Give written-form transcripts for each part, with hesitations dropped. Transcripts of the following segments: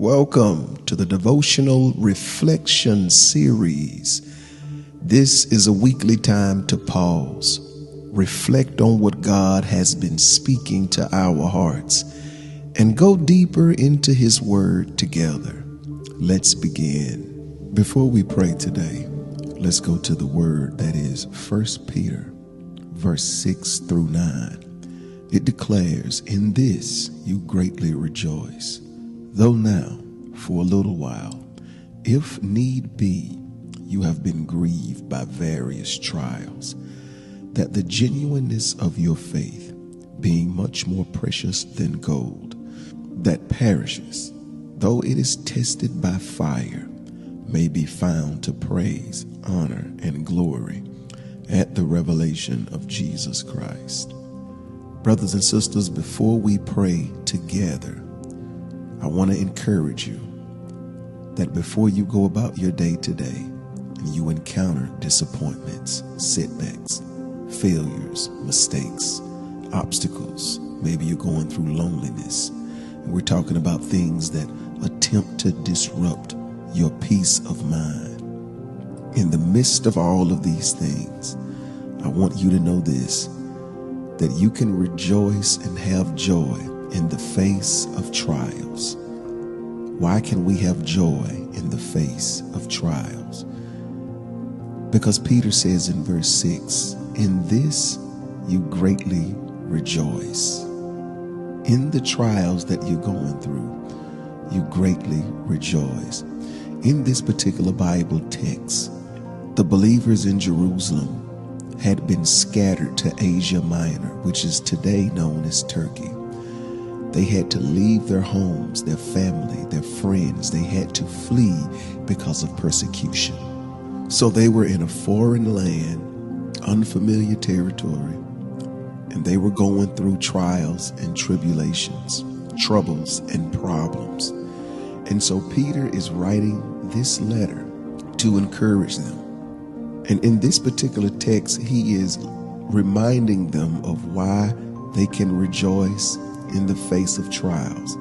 Welcome to the Devotional Reflection Series. This is a weekly time to pause, reflect on what God has been speaking to our hearts, and go deeper into His Word together. Let's begin. Before we pray today, let's go to the Word that is 1 Peter, verse 6 through 9. It declares, "In this you greatly rejoice, though now, for a little while, if need be, you have been grieved by various trials, that the genuineness of your faith, being much more precious than gold, that perishes, though it is tested by fire, may be found to praise, honor, and glory at the revelation of Jesus Christ." Brothers and sisters, before we pray together, I want to encourage you that before you go about your day today and you encounter disappointments, setbacks, failures, mistakes, obstacles, maybe you're going through loneliness, and we're talking about things that attempt to disrupt your peace of mind. In the midst of all of these things, I want you to know this, that you can rejoice and have joy in the face of trials. Why can we have joy in the face of trials? Because Peter says in verse 6, "In this you greatly rejoice." In the trials that you're going through, you greatly rejoice. In this particular Bible text, the believers in Jerusalem had been scattered to Asia Minor, which is today known as Turkey. They had to leave their homes, their family, their friends. They had to flee because of persecution. So they were in a foreign land, unfamiliar territory, and they were going through trials and tribulations, troubles and problems. And so Peter is writing this letter to encourage them. And in this particular text, he is reminding them of why they can rejoice in the face of trials.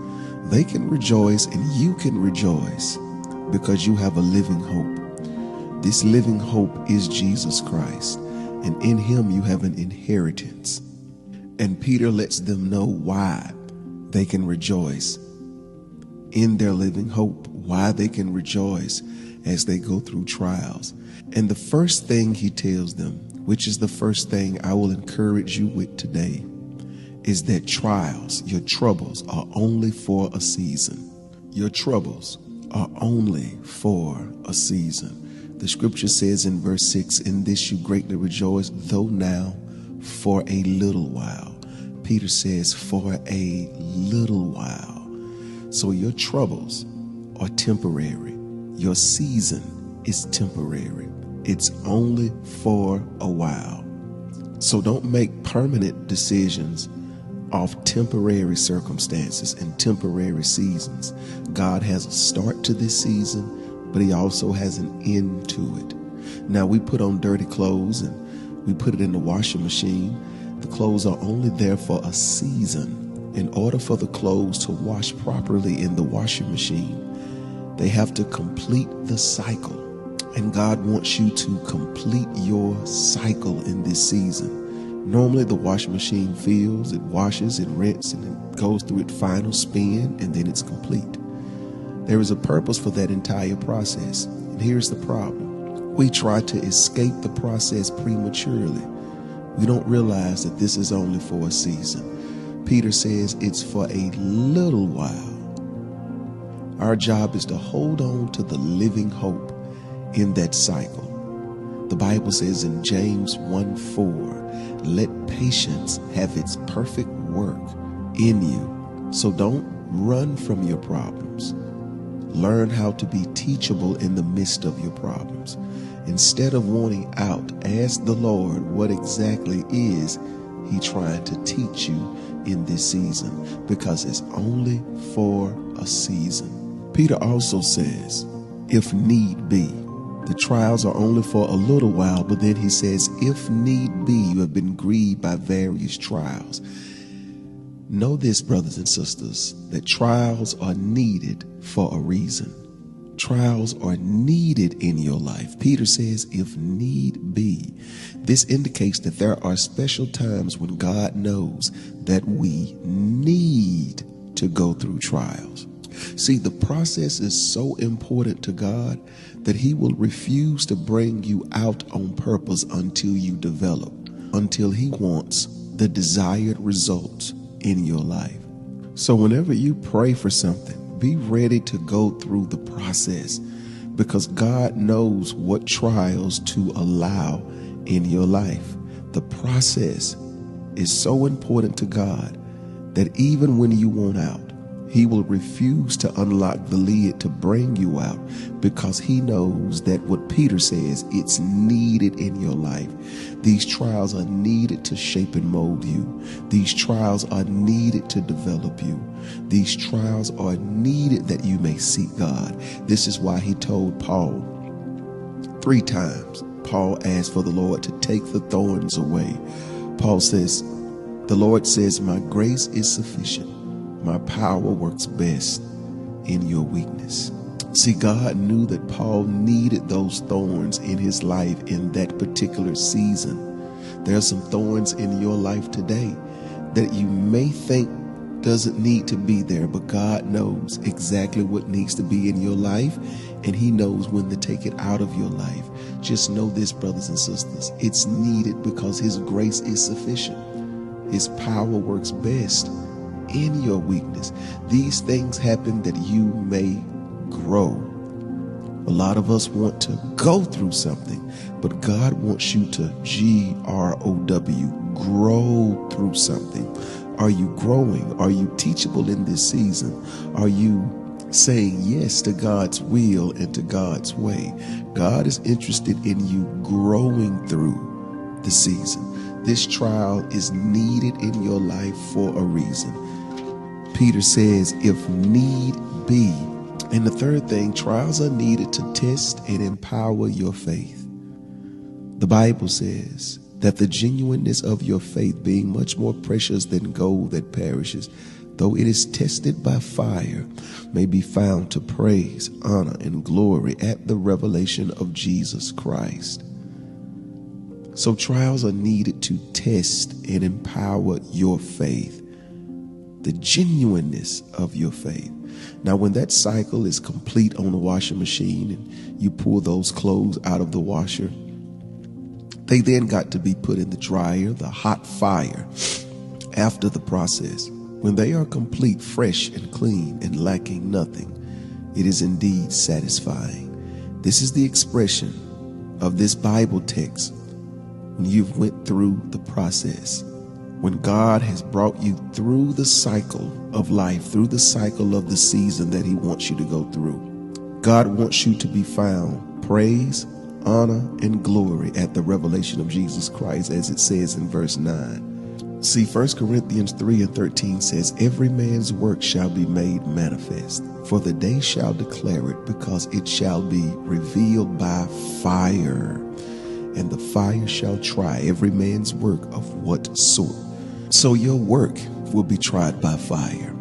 They can rejoice and you can rejoice because you have a living hope. This living hope is Jesus Christ, and in Him you have an inheritance. And Peter lets them know why they can rejoice in their living hope, why they can rejoice as they go through trials. And the first thing he tells them, which is the first thing I will encourage you with today, is that trials, your troubles, are only for a season. Your troubles are only for a season. The scripture says in verse 6, "In this you greatly rejoice, though now for a little while." Peter says, for a little while. So your troubles are temporary. Your season is temporary. It's only for a while. So don't make permanent decisions off temporary circumstances and temporary seasons. God has a start to this season, but He also has an end to it. Now, we put on dirty clothes and we put it in the washing machine. The clothes are only there for a season. In order for the clothes to wash properly in the washing machine, they have to complete the cycle. And God wants you to complete your cycle in this season. Normally the washing machine fills, it washes, it rinses, and it goes through its final spin, and then it's complete. There is a purpose for that entire process. And here's the problem. We try to escape the process prematurely. We don't realize that this is only for a season. Peter says it's for a little while. Our job is to hold on to the living hope in that cycle. The Bible says in James 1:4, "Let patience have its perfect work in you." So don't run from your problems. Learn how to be teachable in the midst of your problems. Instead of wanting out, ask the Lord, what exactly is He trying to teach you in this season? Because it's only for a season. Peter also says, if need be. The trials are only for a little while, but then he says, if need be, you have been grieved by various trials. Know this, brothers and sisters, that trials are needed for a reason. Trials are needed in your life. Peter says, if need be. This indicates that there are special times when God knows that we need to go through trials. See, the process is so important to God that he will refuse to bring you out on purpose until you develop, until he wants the desired results in your life. So whenever you pray for something, be ready to go through the process, because God knows what trials to allow in your life. The process is so important to God that even when you want out, he will refuse to unlock the lid to bring you out, because he knows that what Peter says, it's needed in your life. These trials are needed to shape and mold you. These trials are needed to develop you. These trials are needed that you may seek God. This is why he told Paul 3 times. Paul asked for the Lord to take the thorns away. Paul says, the Lord says, my grace is sufficient. My power works best in your weakness. See, God knew that Paul needed those thorns in his life in that particular season. There are some thorns in your life today that you may think doesn't need to be there, but God knows exactly what needs to be in your life, and he knows when to take it out of your life. Just know this, brothers and sisters, it's needed because his grace is sufficient. His power works best in your weakness. These things happen that you may grow. A lot of us want to go through something, but God wants you to grow through something. Are you growing? Are you teachable in this season? Are you saying yes to God's will and to God's way? God is interested in you growing through the season. This trial is needed in your life for a reason. Peter says, if need be. And the third thing, trials are needed to test and empower your faith. The Bible says that the genuineness of your faith, being much more precious than gold that perishes, though it is tested by fire, may be found to praise, honor, and glory at the revelation of Jesus Christ. So trials are needed to test and empower your faith, the genuineness of your faith. Now, when that cycle is complete on the washing machine and you pull those clothes out of the washer, they then got to be put in the dryer, the hot fire, after the process. When they are complete, fresh and clean and lacking nothing, it is indeed satisfying. This is the expression of this Bible text when you've went through the process. When God has brought you through the cycle of life, through the cycle of the season that he wants you to go through. God wants you to be found praise, honor, and glory at the revelation of Jesus Christ, as it says in verse 9. See, 1 Corinthians 3:13 says, every man's work shall be made manifest, for the day shall declare it, because it shall be revealed by fire. And the fire shall try every man's work of what sort. So your work will be tried by fire.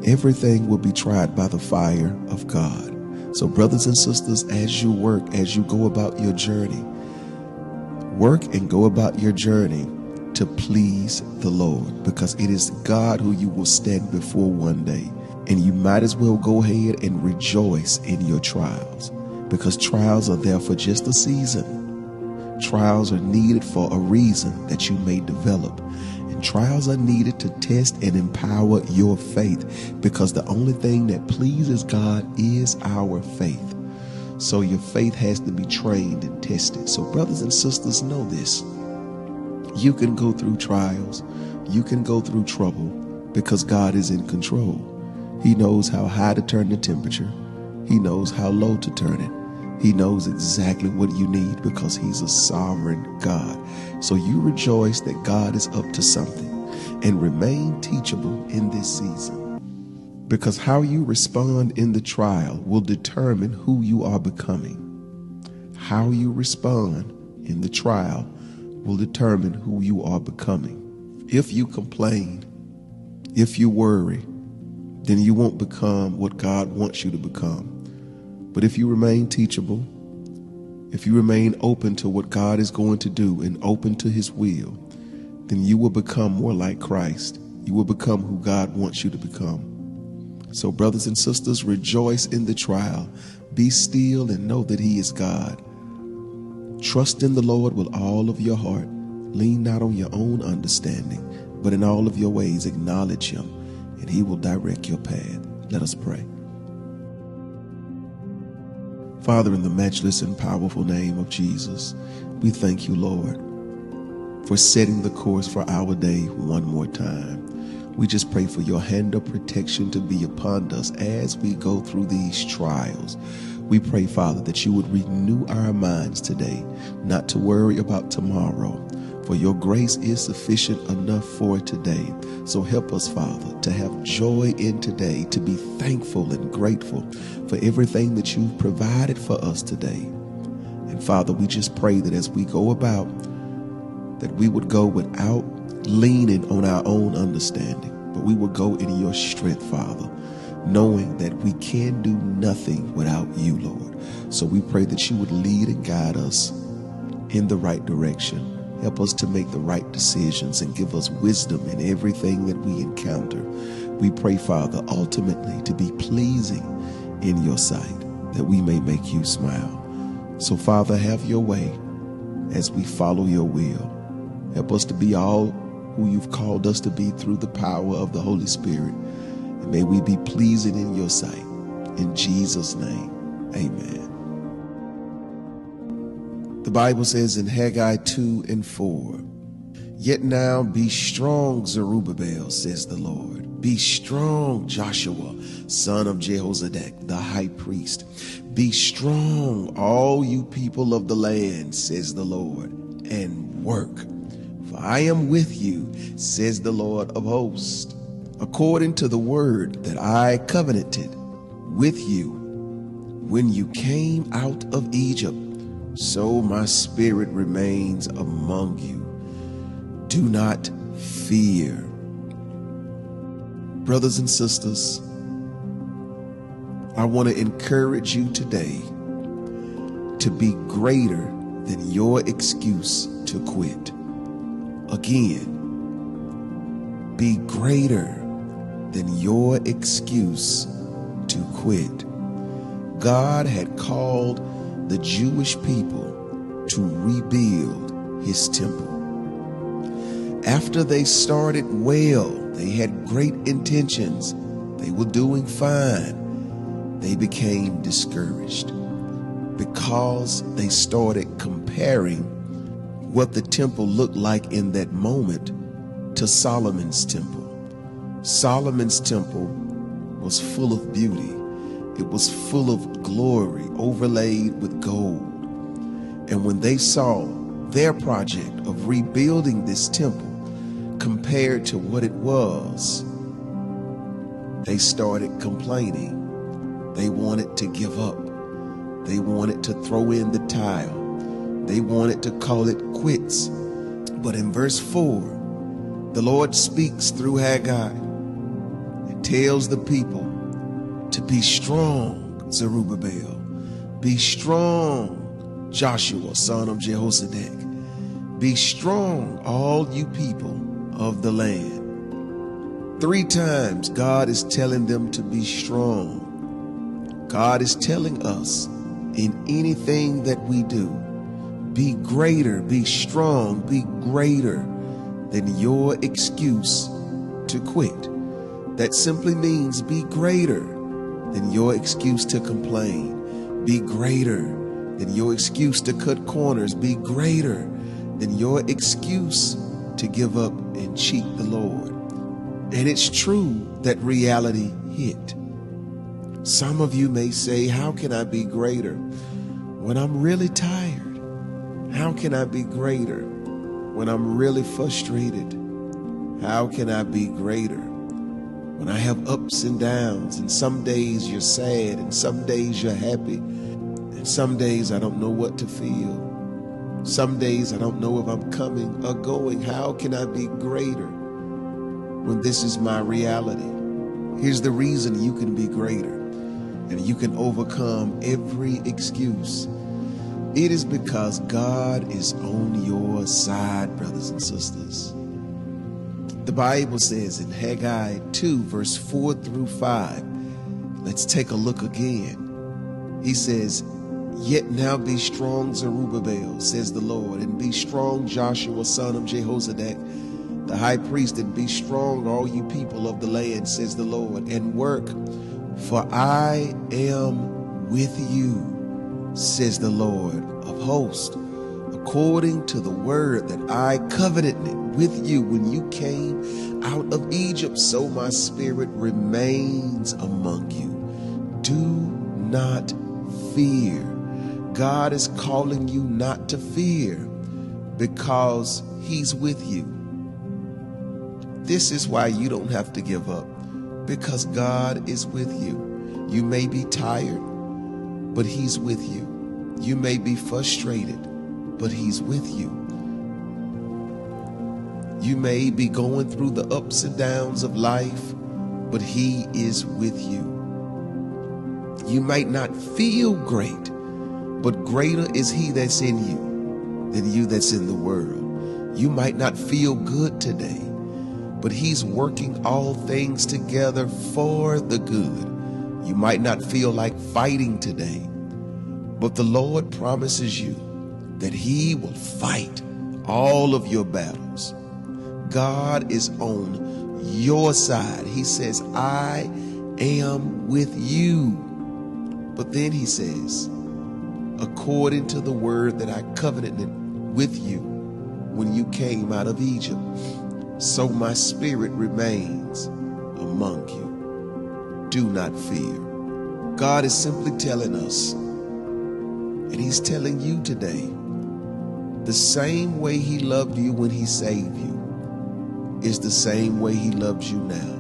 Everything will be tried by the fire of God. So brothers and sisters, as you work, as you go about your journey, work and go about your journey to please the Lord, because it is God who you will stand before one day. And you might as well go ahead and rejoice in your trials, because trials are there for just a season. Trials are needed for a reason that you may develop. And trials are needed to test and empower your faith, because the only thing that pleases God is our faith. So your faith has to be trained and tested. So brothers and sisters, know this. You can go through trials. You can go through trouble, because God is in control. He knows how high to turn the temperature. He knows how low to turn it. He knows exactly what you need, because he's a sovereign God. So you rejoice that God is up to something, and remain teachable in this season, because how you respond in the trial will determine who you are becoming. How you respond in the trial will determine who you are becoming. If you complain, if you worry, then you won't become what God wants you to become. But if you remain teachable, if you remain open to what God is going to do and open to his will, then you will become more like Christ. You will become who God wants you to become. So brothers and sisters, rejoice in the trial. Be still and know that he is God. Trust in the Lord with all of your heart. Lean not on your own understanding, but in all of your ways acknowledge him, and he will direct your path. Let us pray. Father, in the matchless and powerful name of Jesus, we thank you, Lord, for setting the course for our day one more time. We just pray for your hand of protection to be upon us as we go through these trials. We pray, Father, that you would renew our minds today, not to worry about tomorrow, for your grace is sufficient enough for today. So help us, Father, to have joy in today, to be thankful and grateful for everything that you've provided for us today. And Father, we just pray that as we go about, that we would go without leaning on our own understanding, but we will go in your strength, Father, knowing that we can do nothing without you, Lord. So we pray that you would lead and guide us in the right direction. Help us to make the right decisions and give us wisdom in everything that we encounter. We pray, Father, ultimately to be pleasing in your sight, that we may make you smile. So, Father, have your way as we follow your will. Help us to be all who you've called us to be through the power of the Holy Spirit. And may we be pleasing in your sight. In Jesus' name, amen. The Bible says in Haggai 2:4, "Yet now be strong, Zerubbabel, says the Lord. Be strong, Joshua, son of Jehozadak, the high priest. Be strong, all you people of the land, says the Lord, and work. For I am with you, says the Lord of hosts, according to the word that I covenanted with you when you came out of Egypt. So my spirit remains among you. Do not fear." Brothers and sisters, I want to encourage you today to be greater than your excuse to quit. Again, be greater than your excuse to quit. God had called the Jewish people to rebuild his temple. After they started well, they had great intentions, they were doing fine, they became discouraged because they started comparing what the temple looked like in that moment to Solomon's temple. Solomon's temple was full of beauty. It was full of glory, overlaid with gold. And when they saw their project of rebuilding this temple compared to what it was, they started complaining. They wanted to give up. They wanted to throw in the towel. They wanted to call it quits. But in verse 4, the Lord speaks through Haggai and tells the people to be strong, Zerubbabel. Be strong, Joshua, son of Jehozadak. Be strong, all you people of the land. 3 times God is telling them to be strong. God is telling us in anything that we do, be greater, be strong, be greater than your excuse to quit. That simply means be greater than your excuse to complain. Be greater than your excuse to cut corners. Be greater than your excuse to give up and cheat the Lord. And it's true that reality hit. Some of you may say, how can I be greater when I'm really tired? How can I be greater when I'm really frustrated? How can I be greater when I have ups and downs, and some days you're sad and some days you're happy, and some days I don't know what to feel. Some days I don't know if I'm coming or going. How can I be greater when this is my reality? Here's the reason you can be greater and you can overcome every excuse. It is because God is on your side, brothers and sisters. The Bible says in Haggai 2, verse 4 through 5, let's take a look again. He says, "Yet now be strong, Zerubbabel, says the Lord, and be strong, Joshua, son of Jehozadak, the high priest, and be strong, all you people of the land, says the Lord, and work, for I am with you, says the Lord of hosts, according to the word that I covenanted with you when you came out of Egypt. So my spirit remains among you. Do not fear." God is calling you not to fear because he's with you. This is why you don't have to give up, because God is with you. You may be tired, but he's with you. You may be frustrated, but he's with you. You may be going through the ups and downs of life, but he is with you. You might not feel great, but greater is he that's in you than you that's in the world. You might not feel good today, but he's working all things together for the good. You might not feel like fighting today, but the Lord promises you that he will fight all of your battles. God is on your side. He says, "I am with you." But then he says, "According to the word that I covenanted with you when you came out of Egypt, so my spirit remains among you. Do not fear." God is simply telling us, and he's telling you today, the same way he loved you when he saved you is the same way he loves you now.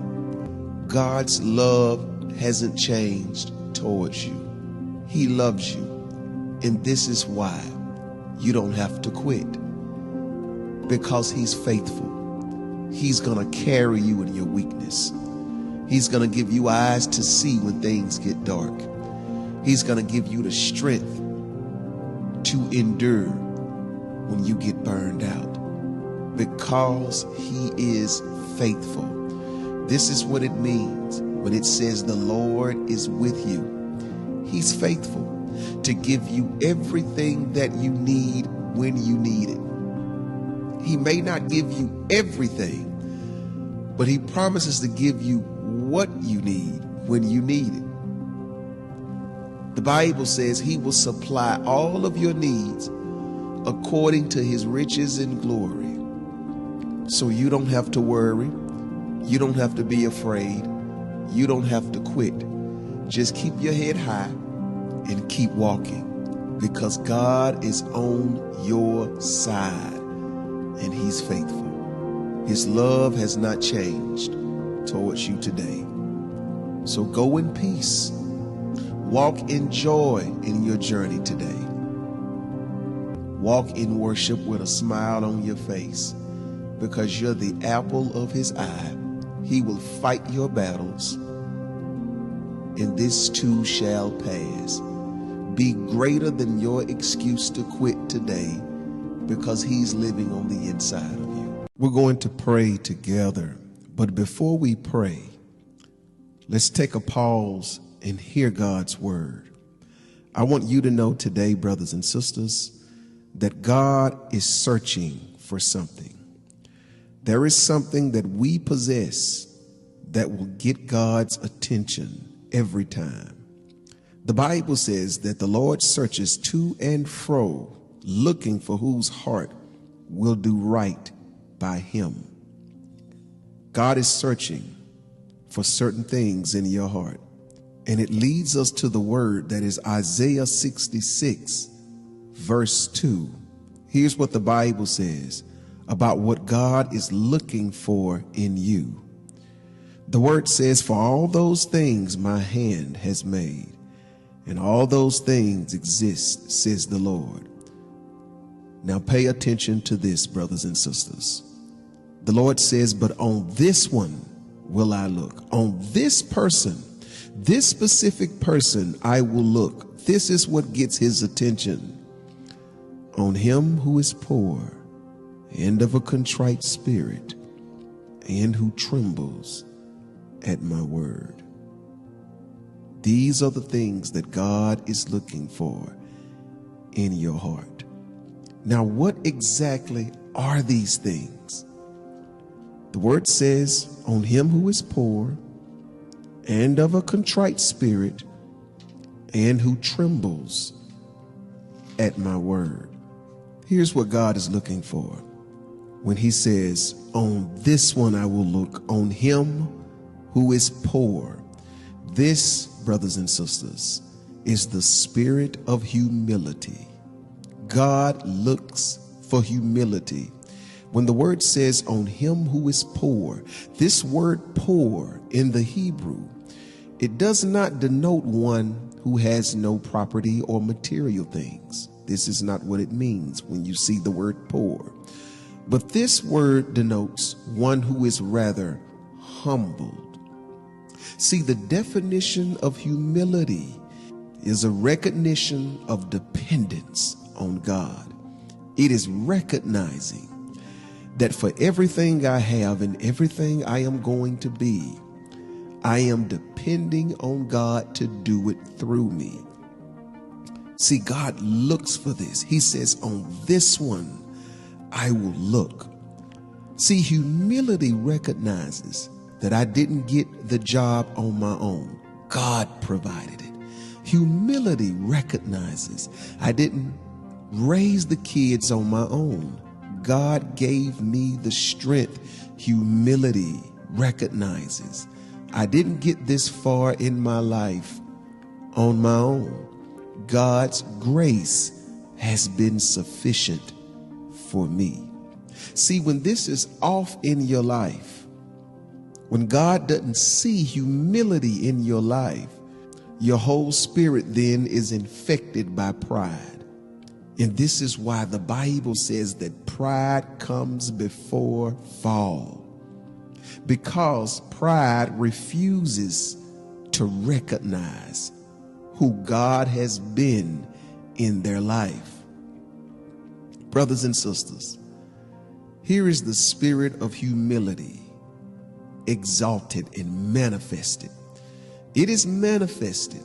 God's love hasn't changed towards you. He loves you. And this is why you don't have to quit, because he's faithful. He's going to carry you in your weakness. He's going to give you eyes to see when things get dark. He's going to give you the strength to endure when you get burned out, because he is faithful. This is what it means when it says the Lord is with you. He's faithful to give you everything that you need when you need it. He may not give you everything, but he promises to give you what you need when you need it. The Bible says he will supply all of your needs according to his riches and glory. So you don't have to worry. You don't have to be afraid. You don't have to quit. Just keep your head high and keep walking, because God is on your side and he's faithful. His love has not changed towards you today. So go in peace. Walk in joy in your journey today. Walk in worship with a smile on your face, because you're the apple of his eye. He will fight your battles, and this too shall pass. Be greater than your excuse to quit today, because he's living on the inside of you. We're going to pray together, but before we pray, let's take a pause and hear God's word. I want you to know today, brothers and sisters, that God is searching for something. There is something that we possess that will get God's attention every time. The Bible says that the Lord searches to and fro, looking for whose heart will do right by him. God is searching for certain things in your heart. And it leads us to the word that is Isaiah 66, verse 2. Here's what the Bible says about what God is looking for in you. The word says, "For all those things my hand has made, and all those things exist, says the Lord." Now pay attention to this, brothers and sisters. The Lord says, "But on this one will I look. On this person, this specific person, I will look. This is what gets his attention. On him who is poor and of a contrite spirit, and who trembles at my word. These are the things that God is looking for in your heart. Now, what exactly are these things? The word says, on him who is poor and of a contrite spirit, and who trembles at my word. Here's what God is looking for when he says, on this one I will look, on him who is poor. This, brothers and sisters, is the spirit of humility. God looks for humility. When the word says on him who is poor, this word poor in the Hebrew, it does not denote one who has no property or material things. This is not what it means when you see the word poor. But this word denotes one who is rather humbled. See, the definition of humility is a recognition of dependence on God. It is recognizing that for everything I have and everything I am going to be, I am depending on God to do it through me. See, God looks for this. He says, on this one, I will look. See, humility recognizes that I didn't get the job on my own. God provided it. Humility recognizes I didn't raise the kids on my own. God gave me the strength. Humility recognizes I didn't get this far in my life on my own. God's grace has been sufficient for me. See, when this is off in your life, when God doesn't see humility in your life, your whole spirit then is infected by pride. And this is why the Bible says that pride comes before fall. Because pride refuses to recognize who God has been in their life. Brothers and sisters, here is the spirit of humility exalted and manifested. It is manifested.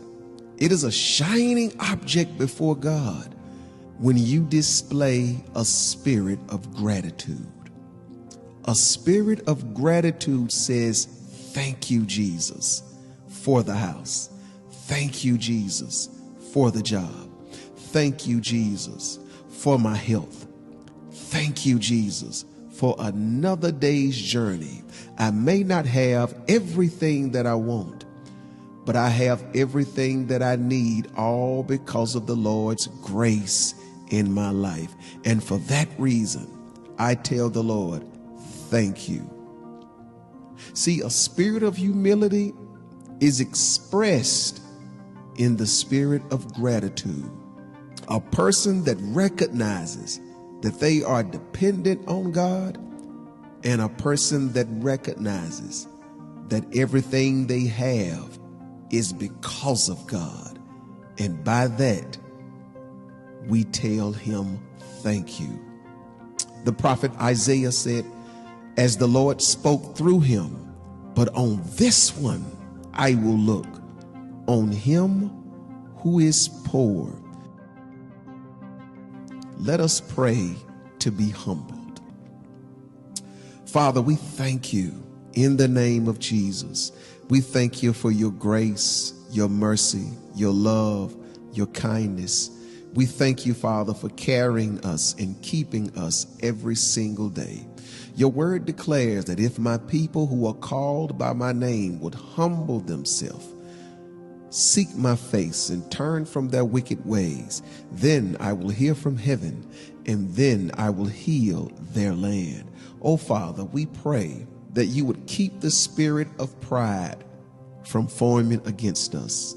It is a shining object before God when you display a spirit of gratitude. A spirit of gratitude says, thank you, Jesus, for the house. Thank you, Jesus, for the job. Thank you, Jesus, for my health. Thank you, Jesus, for another day's journey. I may not have everything that I want, but I have everything that I need, all because of the Lord's grace in my life. And for that reason, I tell the Lord, thank you. See, a spirit of humility is expressed in the spirit of gratitude. A person that recognizes that they are dependent on God, and a person that recognizes that everything they have is because of God. And by that, we tell him thank you. The prophet Isaiah said, as the Lord spoke through him, but on this one I will look, on him who is poor. Let us pray to be humbled. Father, we thank you in the name of Jesus. We thank you for your grace, your mercy, your love, your kindness. We thank you, Father, for carrying us and keeping us every single day. Your word declares that if my people who are called by my name would humble themselves, seek my face and turn from their wicked ways, then I will hear from heaven, and then I will heal their land. Oh, Father, we pray that you would keep the spirit of pride from forming against us.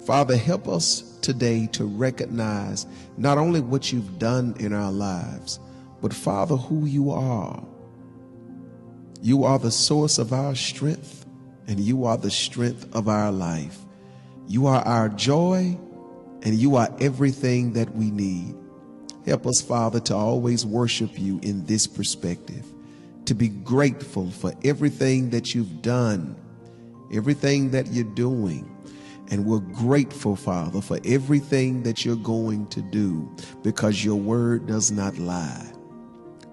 Father, help us today to recognize not only what you've done in our lives, but Father, who you are. You are the source of our strength, and you are the strength of our life. You are our joy, and you are everything that we need. Help us, Father, to always worship you in this perspective, to be grateful for everything that you've done, everything that you're doing. And we're grateful, Father, for everything that you're going to do, because your word does not lie.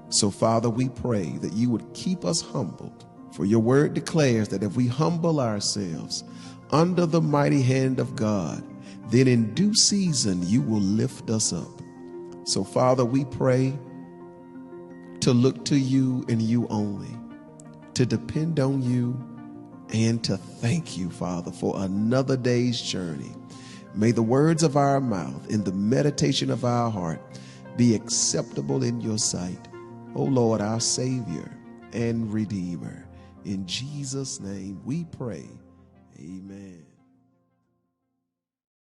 So, Father, we pray that you would keep us humbled. For your word declares that if we humble ourselves under the mighty hand of God, then in due season you will lift us up. So, Father, we pray to look to you and you only, to depend on you, and to thank you, Father, for another day's journey. May the words of our mouth and the meditation of our heart be acceptable in your sight, O Lord, our Savior and Redeemer. In Jesus' name we pray. Amen.